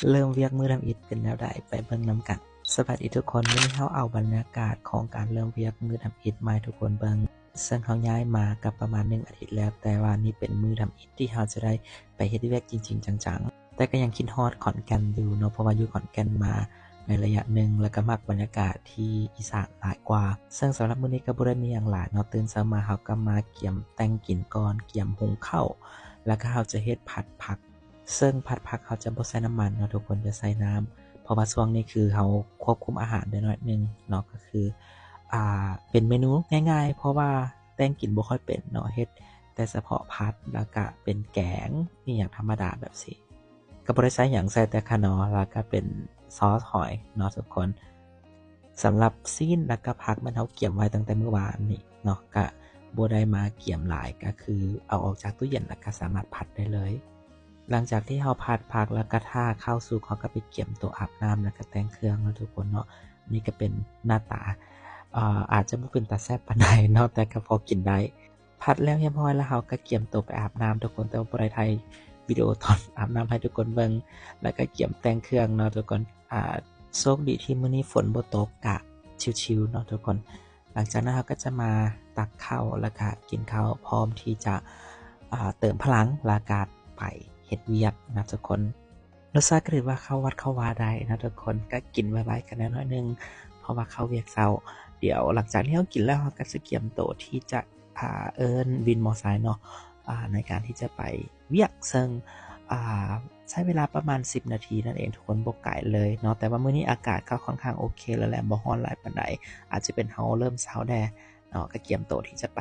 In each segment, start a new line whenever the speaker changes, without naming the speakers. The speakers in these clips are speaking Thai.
เริ่มเวียกมือทำอิฐเป็นแนวใดไปเบิ่งนำกันสวัสดีทุกคนวันนี้เราเอาบรรยากาศของการเริ่มเวียกมือทำอิฐมาให้ทุกคนเบิ่งซึ่งเขาย้ายมากับประมาณ1 อาทิตย์แล้วแต่ว่านี่เป็นมือทำอิฐที่เราจะได้ไปเฮ็ดเวียกจริงๆจังๆแต่ก็ยังคิดฮอดขอนแก่นอยู่เนาะเพราะว่าอยู่ขอนแก่นมาในระยะหนึ่งแล้วก็มักบรรยากาศที่อีสานหลายกว่าซึ่งสำหรับมื้อนี้ก็บ่ได้มีหยังหลายเนาะตื่นเช้ามาเราก็มาเกี่ยมแต่งกินก่อนเกี่ยมหุงข้าวแล้วก็เราจะเฮ็ดผัดผักซึ่งผัดผักเขาจะบ่ใส่น้ำมันเนาะทุกคนจะใส่น้ำเพราะว่าช่วงนี้คือเราควบคุมอาหารได้น้อยนึงเนาะก็คือเป็นเมนูง่ายๆเพราะว่าแต่งกินบ่ค่อยเป็นเนาะเฮ็ดแต่เฉพาะผัดแล้วก็เป็นแกงอีหยังธรรมดาแบบนี้ก็บ่ได้ใส่หยังใส่แต่คะน้อแล้วก็เป็นซอสหอยเนาะทุกคนสำหรับซีนแล้วก็ผักมันเราเกี่ยมไว้ตั้งแต่เมื่อวานนี่เนาะก็บ่ได้มาเกี่ยมหลายก็คือเอาออกจากตู้เย็นแล้วก็สามารถผัดได้เลยหลังจากที่เราผัดผักแล้วก็ท่าเข้าสู่เขาก็ไปเกี่ยมตัวอาบน้ำแล้วก็แต่งเครื่องแล้วทุกคนเนาะนี่ก็เป็นหน้าตาอาจจะบ่เป็นตาแซ่บปานใดเนาะแต่ก็พอกินได้ผัดแล้วเรียบร้อยแล้วเราก็เกี่ยมตัวไปอาบน้ำทุกคนแต่ว่าบ่ได้ถ่ายวิดีโอตอนอาบน้ำให้ทุกคนเบิ่งแล้วก็เกี่ยมแต่งเครื่องเนาะทุกคนโชคดีที่มื้อนี้ฝนบ่ตกก็ชิลๆเนาะทุกคนหลังจากนั้นเราก็จะมาตักข้าวแล้วก็กินข้าวพร้อมที่จะเติมพลังแล้วก็ไปเฮ็ดเวียกนะทุกคนรสชาติก็ถือว่าเข้าวัดเข้าวาได้นะทุกคนก็กินไว้ๆกันน้อยนึงเพราะว่าเข้าเวียกเช้าเดี๋ยวหลังจากที่เรากินแล้วเราก็จะเตรียมตัวที่จะเอิ้นวินมอไซค์เนาะในการที่จะไปเวียกซึ่งใช้เวลาประมาณ10 นาทีนั่นเองทุกคนบ่ไกลเลยเนาะแต่ว่ามื้อนี้อากาศก็ค่อนข้างโอเคแล้วแหละบ่ร้อนหลายปานใดอาจจะเป็นเราเริ่มเช้าแน่เนาะก็เตรียมตัวที่จะไป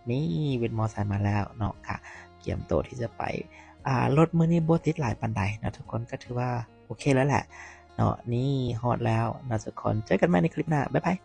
นี่วินมอไซค์มาแล้วเนาะค่ะเตรียมตัวที่จะไปรถมื้อนี้บ่ติดหลายปานใดนะทุกคนก็ถือว่าโอเคแล้วแหละเนาะนี่ฮอดแล้วนะทุกคนเจอกันใหม่ในคลิปหน้าบ๊ายบาย